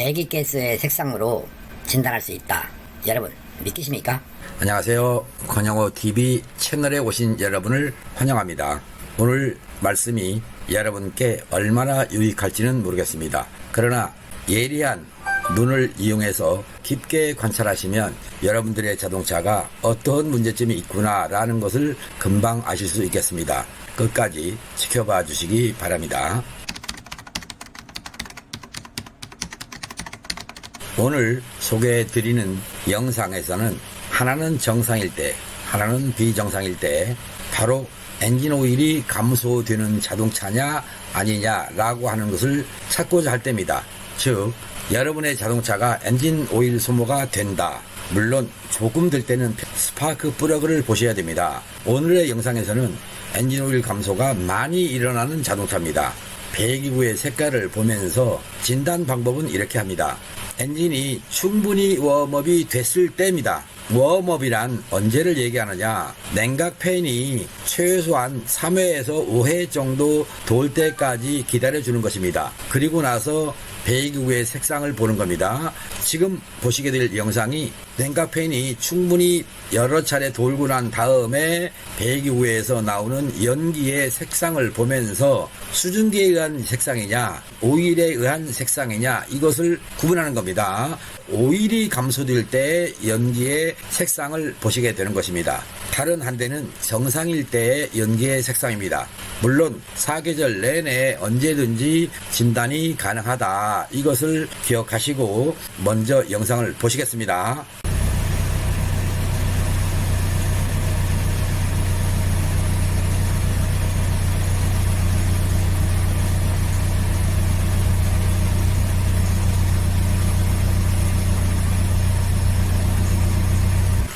배기가스의 색상으로 진단할 수 있다. 여러분 믿기십니까? 안녕하세요. 건영호TV 채널에 오신 여러분을 환영합니다. 오늘 말씀이 여러분께 얼마나 유익할지는 모르겠습니다. 그러나 예리한 눈을 이용해서 깊게 관찰하시면 여러분들의 자동차가 어떤 문제점이 있구나라는 것을 금방 아실 수 있겠습니다. 끝까지 지켜봐 주시기 바랍니다. 오늘 소개해드리는 영상에서는 하나는 정상일 때, 하나는 비정상일 때 바로 엔진 오일이 감소되는 자동차냐 아니냐라고 하는 것을 찾고자 할 때입니다. 즉 여러분의 자동차가 엔진 오일 소모가 된다. 물론 조금 될 때는 스파크 플러그를 보셔야 됩니다. 오늘의 영상에서는 엔진 오일 감소가 많이 일어나는 자동차입니다. 배기구의 색깔을 보면서 진단 방법은 이렇게 합니다. 엔진이 충분히 웜업이 됐을 때입니다. 웜업이란 언제를 얘기하느냐? 냉각 팬이 최소한 3회에서 5회 정도 돌 때까지 기다려주는 것입니다. 그리고 나서 배기구의 색상을 보는 겁니다. 지금 보시게 될 영상이 냉각 팬이 충분히 여러 차례 돌고 난 다음에 배기구에서 나오는 연기의 색상을 보면서 수증기에 의한 색상이냐 오일에 의한 색상이냐 이것을 구분하는 겁니다. 오일이 감소될 때 연기의 색상을 보시게 되는 것입니다. 다른 한 대는 정상일 때의 연기의 색상입니다. 물론 사계절 내내 언제든지 진단이 가능하다. 이것을 기억하시고 먼저 영상을 보시겠습니다.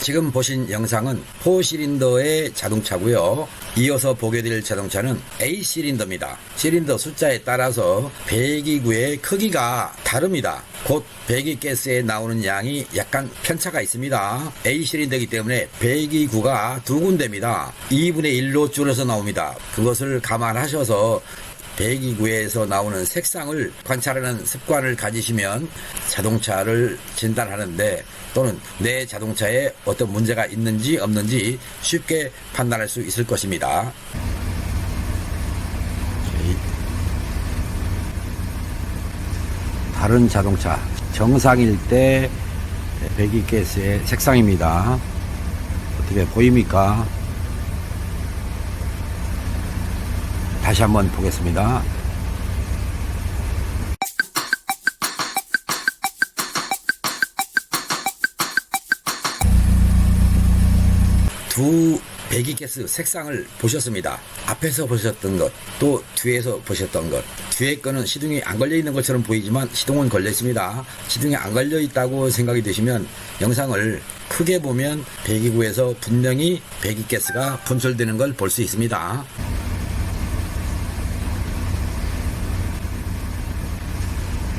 지금 보신 영상은 4실린더의 자동차고요. 이어서 보게 될 자동차는 A실린더입니다. 실린더 숫자에 따라서 배기구의 크기가 다릅니다. 곧 배기가스에 나오는 양이 약간 편차가 있습니다. A실린더이기 때문에 배기구가 두 군데입니다. 2분의 1로 줄여서 나옵니다. 그것을 감안하셔서 배기구에서 나오는 색상을 관찰하는 습관을 가지시면 자동차를 진단하는데 또는 내 자동차에 어떤 문제가 있는지 없는지 쉽게 판단할 수 있을 것입니다. 다른 자동차 정상일 때 배기가스의 색상입니다. 어떻게 보입니까? 다시 한번 보겠습니다. 두 배기가스 색상을 보셨습니다. 앞에서 보셨던 것, 또 뒤에서 보셨던 것. 뒤에 거는 시동이 안 걸려 있는 것처럼 보이지만 시동은 걸려 있습니다. 시동이 안 걸려 있다고 생각이 되시면 영상을 크게 보면 배기구에서 분명히 배기가스가 분출되는 걸 볼 수 있습니다.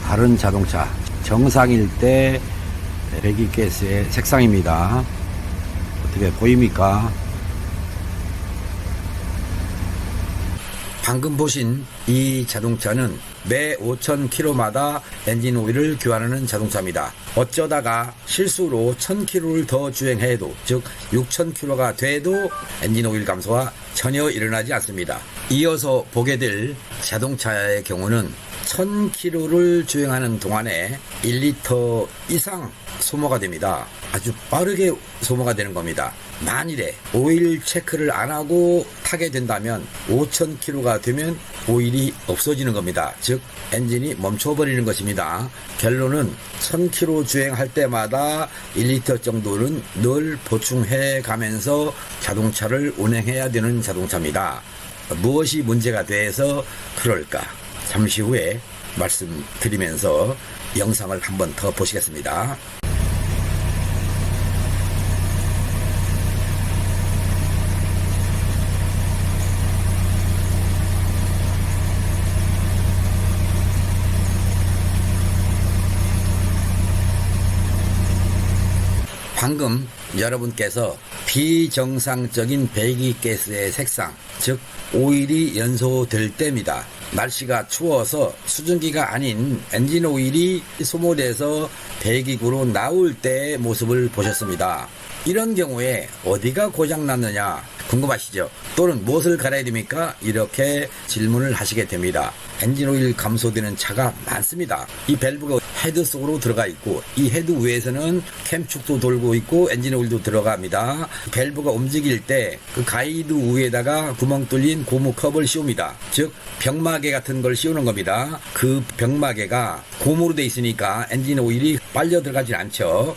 다른 자동차 정상일 때 배기가스의 색상입니다. 어떻게 보입니까? 방금 보신 이 자동차는 매 5,000km마다 엔진 오일을 교환하는 자동차입니다. 어쩌다가 실수로 1,000km를 더 주행해도 즉 6,000km가 돼도 엔진 오일 감소가 전혀 일어나지 않습니다. 이어서 보게 될 자동차의 경우는 1,000km를 주행하는 동안에 1리터 이상 소모가 됩니다. 아주 빠르게 소모가 되는 겁니다. 만일에 오일 체크를 안 하고 타게 된다면 5,000km가 되면 오일이 없어지는 겁니다. 즉 엔진이 멈춰버리는 것입니다. 결론은 1,000km 주행할 때마다 1리터 정도는 늘 보충해 가면서 자동차를 운행해야 되는 자동차입니다. 무엇이 문제가 돼서 그럴까? 잠시 후에 말씀드리면서 영상을 한 번 더 보시겠습니다. 방금 여러분께서 비정상적인 배기가스의 색상, 즉 오일이 연소될 때입니다. 날씨가 추워서 수증기가 아닌 엔진 오일이 소모돼서 배기구로 나올 때의 모습을 보셨습니다. 이런 경우에 어디가 고장났느냐 궁금하시죠? 또는 무엇을 갈아야 됩니까? 이렇게 질문을 하시게 됩니다. 엔진오일 감소되는 차가 많습니다. 이 밸브가 헤드 속으로 들어가 있고 이 헤드 위에서는 캠축도 돌고 있고 엔진오일도 들어갑니다. 밸브가 움직일 때 그 가이드 위에다가 구멍 뚫린 고무 컵을 씌웁니다. 즉 병마개 같은 걸 씌우는 겁니다. 그 병마개가 고무로 돼 있으니까 엔진오일이 빨려 들어가질 않죠.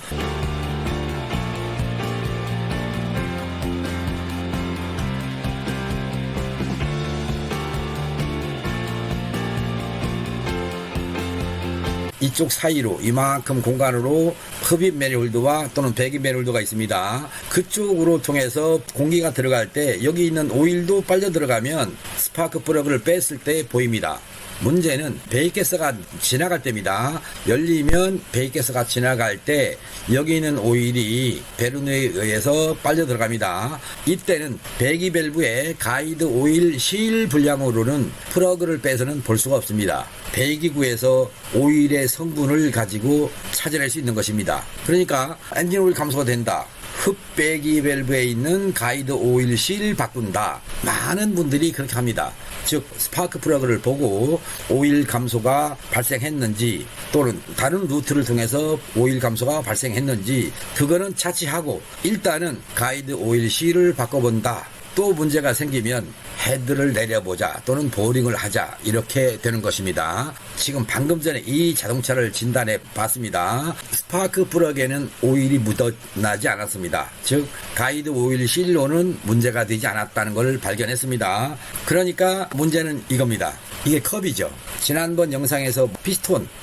이쪽 사이로 이만큼 공간으로 흡입 매니홀드와 또는 배기 매니홀드가 있습니다. 그쪽으로 통해서 공기가 들어갈 때 여기 있는 오일도 빨려 들어가면 스파크 플러그를 뺐을 때 보입니다. 문제는 배기가스가 지나갈 때입니다. 열리면 배기가스가 지나갈 때 여기 있는 오일이 베르노에 의해서 빨려 들어갑니다. 이때는 배기 밸브의 가이드 오일 실 분량으로는 플러그를 빼서는 볼 수가 없습니다. 배기구에서 오일의 성분을 가지고 찾아낼 수 있는 것입니다. 그러니까 엔진 오일 감소가 된다. 흡배기 밸브에 있는 가이드 오일 실 바꾼다. 많은 분들이 그렇게 합니다. 즉 스파크 플러그를 보고 오일 감소가 발생했는지 또는 다른 루트를 통해서 오일 감소가 발생했는지 그거는 차치하고 일단은 가이드 오일 실을 바꿔본다. 또 문제가 생기면 헤드를 내려보자 또는 보링을 하자 이렇게 되는 것입니다. 지금 방금 전에 이 자동차를 진단해 봤습니다. 스파크 플러그에는 오일이 묻어나지 않았습니다. 즉 가이드 오일 실로는 문제가 되지 않았다는 걸 발견했습니다. 그러니까 문제는 이겁니다. 이게 컵이죠. 지난번 영상에서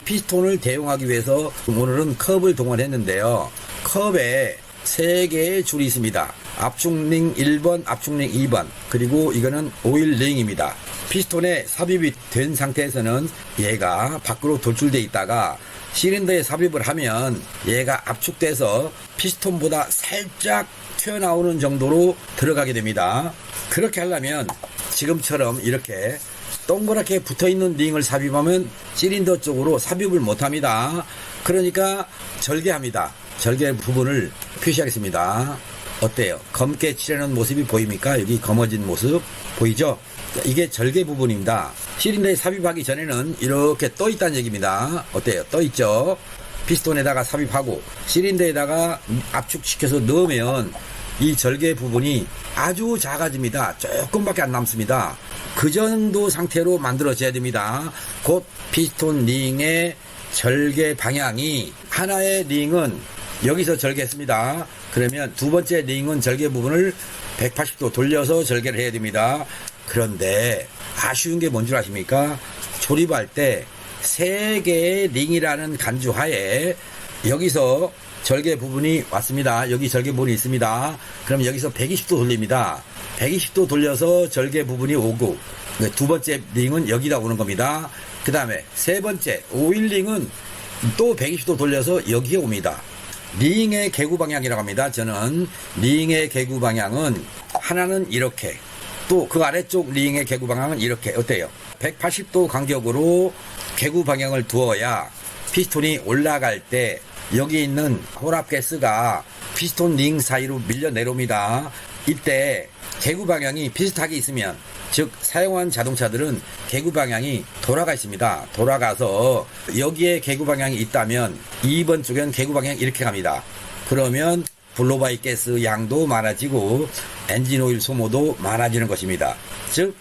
피스톤을 대용하기 위해서 오늘은 컵을 동원했는데요. 컵에 3개의 줄이 있습니다. 압축링 1번, 압축링 2번, 그리고 이거는 오일 링입니다. 피스톤에 삽입이 된 상태에서는 얘가 밖으로 돌출되어 있다가 실린더에 삽입을 하면 얘가 압축돼서 피스톤보다 살짝 튀어나오는 정도로 들어가게 됩니다. 그렇게 하려면 지금처럼 이렇게 동그랗게 붙어있는 링을 삽입하면 실린더 쪽으로 삽입을 못합니다. 그러니까 절개합니다. 절개 부분을 표시하겠습니다. 어때요? 검게 칠해놓은 모습이 보입니까? 여기 검어진 모습 보이죠? 이게 절개 부분입니다. 실린더에 삽입하기 전에는 이렇게 떠 있다는 얘기입니다. 어때요? 떠 있죠? 피스톤에다가 삽입하고 실린더에다가 압축시켜서 넣으면 이 절개 부분이 아주 작아집니다. 조금밖에 안 남습니다. 그 정도 상태로 만들어져야 됩니다. 곧 피스톤 링의 절개 방향이 하나의 링은 여기서 절개했습니다. 그러면 두 번째 링은 절개 부분을 180도 돌려서 절개를 해야 됩니다. 그런데 아쉬운 게 뭔 줄 아십니까? 조립할 때 3개의 링이라는 간주하에 여기서 절개 부분이 왔습니다. 여기 절개 부분이 있습니다. 그럼 여기서 120도 돌립니다. 120도 돌려서 절개 부분이 오고 두 번째 링은 여기다 오는 겁니다. 그 다음에 세 번째 오일 링은 또 120도 돌려서 여기에 옵니다. 링의 개구 방향이라고 합니다. 저는 링의 개구 방향은 하나는 이렇게 또 그 아래쪽 링의 개구 방향은 이렇게 어때요? 180도 간격으로 개구 방향을 두어야 피스톤이 올라갈 때 여기 있는 혼합가스가 피스톤 링 사이로 밀려 내려옵니다. 이때 개구 방향이 비슷하게 있으면 즉 사용한 자동차들은 개구 방향이 돌아가 있습니다. 돌아가서 여기에 개구 방향이 있다면 2번 쪽엔 개구 방향이 이렇게 갑니다. 그러면 블로바이 가스 양도 많아지고 엔진 오일 소모도 많아지는 것입니다. 즉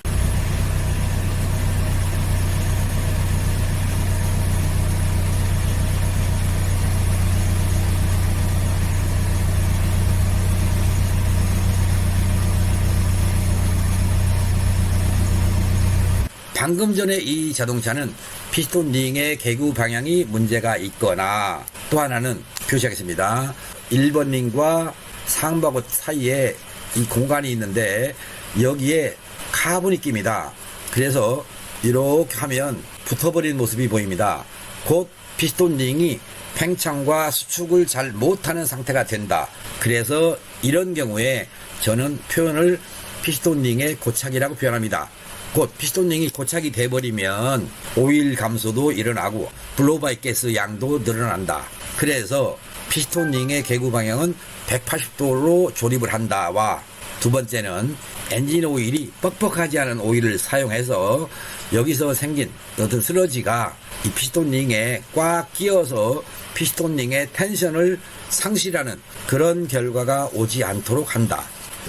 방금 전에 이 자동차는 피스톤 링의 개구 방향이 문제가 있거나 또 하나는 표시하겠습니다. 1번 링과 상바구 사이에 이 공간이 있는데 여기에 카본이 낍니다. 그래서 이렇게 하면 붙어버린 모습이 보입니다. 곧 피스톤 링이 팽창과 수축을 잘 못하는 상태가 된다. 그래서 이런 경우에 저는 표현을 피스톤 링의 고착이라고 표현합니다. 곧 피스톤 링이 고착이 돼버리면 오일 감소도 일어나고 블로바이 가스 양도 늘어난다. 그래서 피스톤 링의 개구 방향은 180도로 조립을 한다와 두 번째는 엔진 오일이 뻑뻑하지 않은 오일을 사용해서 여기서 생긴 어떤 슬러지가 이 피스톤 링에 꽉 끼어서 피스톤 링의 텐션을 상실하는 그런 결과가 오지 않도록 한다.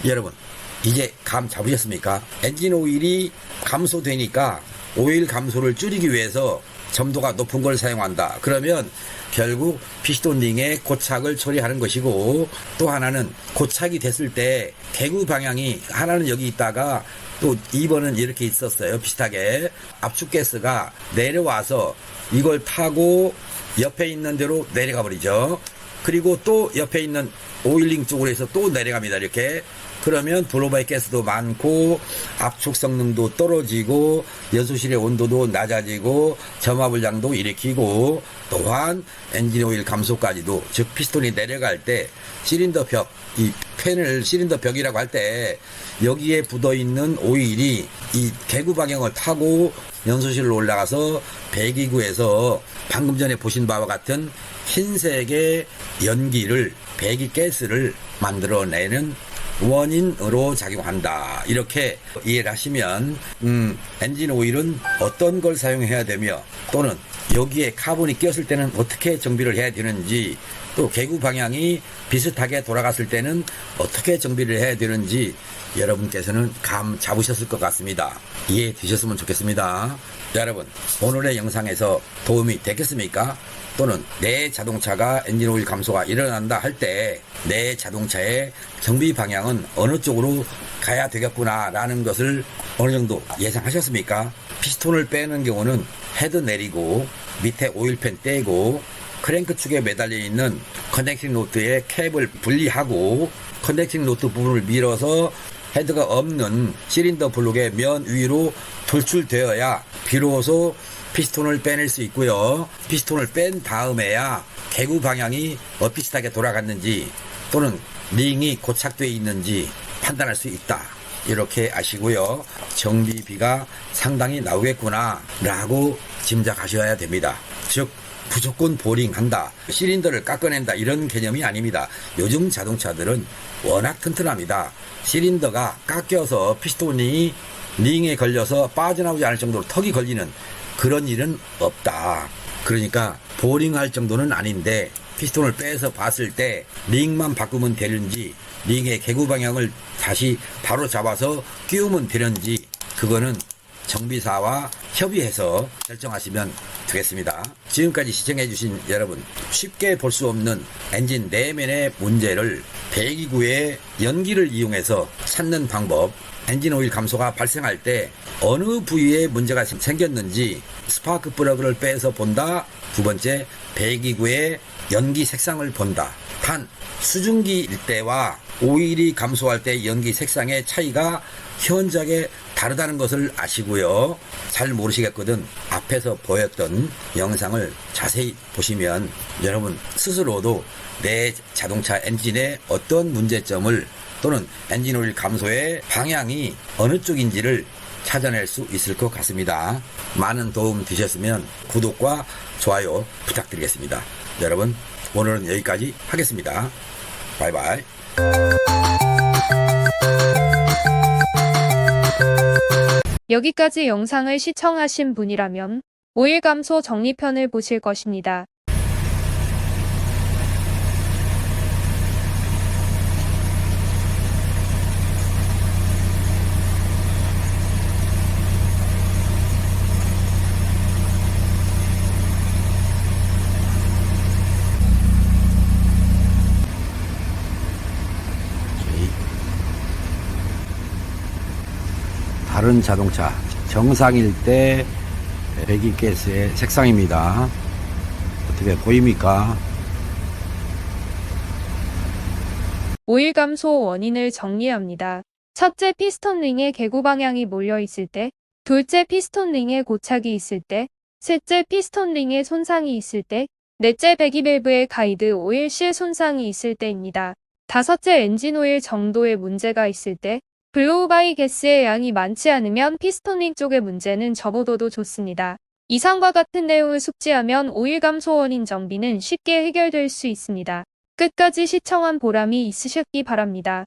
여러분, 이제 감 잡으셨습니까? 엔진 오일이 감소되니까 오일 감소를 줄이기 위해서 점도가 높은 걸 사용한다. 그러면 결국 피스톤 링의 고착을 처리하는 것이고, 또 하나는 고착이 됐을 때 개구 방향이 하나는 여기 있다가 또 2번은 이렇게 있었어요. 비슷하게 압축가스가 내려와서 이걸 타고 옆에 있는 데로 내려가 버리죠. 그리고 또 옆에 있는 오일링 쪽으로 해서 또 내려갑니다. 이렇게. 그러면 블로바이 가스도 많고 압축 성능도 떨어지고 연소실의 온도도 낮아지고 점화불량도 일으키고, 또한 엔진 오일 감소까지도, 즉 피스톤이 내려갈 때 실린더 벽, 이 팬을 실린더 벽이라고 할 때 여기에 붙어 있는 오일이 이 개구 방향을 타고 연소실로 올라가서 배기구에서 방금 전에 보신 바와 같은 흰색의 연기를, 배기가스를 만들어내는 원인으로 작용한다. 이렇게 이해를 하시면 엔진 오일은 어떤 걸 사용해야 되며, 또는 여기에 카본이 끼었을 때는 어떻게 정비를 해야 되는지, 또 개구 방향이 비슷하게 돌아갔을 때는 어떻게 정비를 해야 되는지 여러분께서는 감 잡으셨을 것 같습니다. 이해 되셨으면 좋겠습니다. 여러분, 오늘의 영상에서 도움이 됐겠습니까? 또는 내 자동차가 엔진 오일 감소가 일어난다 할 때 내 자동차의 정비 방향은 어느 쪽으로 가야 되겠구나 라는 것을 어느 정도 예상하셨습니까? 피스톤을 빼는 경우는 헤드 내리고 밑에 오일팬 떼고 크랭크 축에 매달려 있는 커넥팅 노트의 캡을 분리하고 커넥팅 노트 부분을 밀어서 헤드가 없는 실린더 블록의 면 위로 돌출되어야 비로소 피스톤을 빼낼 수 있고요. 피스톤을 뺀 다음에야 개구 방향이 비슷하게 돌아갔는지 또는 링이 고착되어 있는지 판단할 수 있다. 이렇게 아시고요. 정비비가 상당히 나오겠구나 라고 짐작하셔야 됩니다. 즉 무조건 보링한다, 실린더를 깎아낸다 이런 개념이 아닙니다. 요즘 자동차들은 워낙 튼튼합니다. 실린더가 깎여서 피스톤이 링에 걸려서 빠져나오지 않을 정도로 턱이 걸리는 그런 일은 없다. 그러니까 보링할 정도는 아닌데 피스톤을 빼서 봤을 때 링만 바꾸면 되는지 링의 개구 방향을 다시 바로 잡아서 끼우면 되는지 그거는 정비사와 협의해서 결정하시면 되겠습니다. 지금까지 시청해주신 여러분, 쉽게 볼 수 없는 엔진 내면의 문제를 배기구의 연기를 이용해서 찾는 방법, 엔진 오일 감소가 발생할 때 어느 부위에 문제가 생겼는지 스파크 플러그를 빼서 본다. 두 번째, 배기구의 연기 색상을 본다. 단 수증기일 때와 오일이 감소할 때 연기 색상의 차이가 현저하게 다르다는 것을 아시고요. 잘 모르시겠거든 앞에서 보였던 영상을 자세히 보시면 여러분 스스로도 내 자동차 엔진의 어떤 문제점을 또는 엔진 오일 감소의 방향이 어느 쪽인지를 찾아낼 수 있을 것 같습니다. 많은 도움 되셨으면 구독과 좋아요 부탁드리겠습니다. 여러분, 오늘은 여기까지 하겠습니다. 바이바이. 여기까지 영상을 시청하신 분이라면 오일 감소 정리편을 보실 것입니다. 다른 자동차 정상일 때 배기가스의 색상입니다. 어떻게 보입니까? 오일 감소 원인을 정리합니다. 첫째, 피스톤 링에 개구 방향이 몰려 있을 때 둘째, 피스톤 링에 고착이 있을 때. 셋째, 피스톤 링에 손상이 있을 때. 넷째, 배기밸브의 가이드 오일 실 손상이 있을 때입니다. 다섯째, 엔진 오일 정도의 문제가 있을 때. 블로우 바이 가스의 양이 많지 않으면 피스톤링 쪽의 문제는 접어둬도 좋습니다. 이상과 같은 내용을 숙지하면 오일 감소 원인 정비는 쉽게 해결될 수 있습니다. 끝까지 시청한 보람이 있으셨기 바랍니다.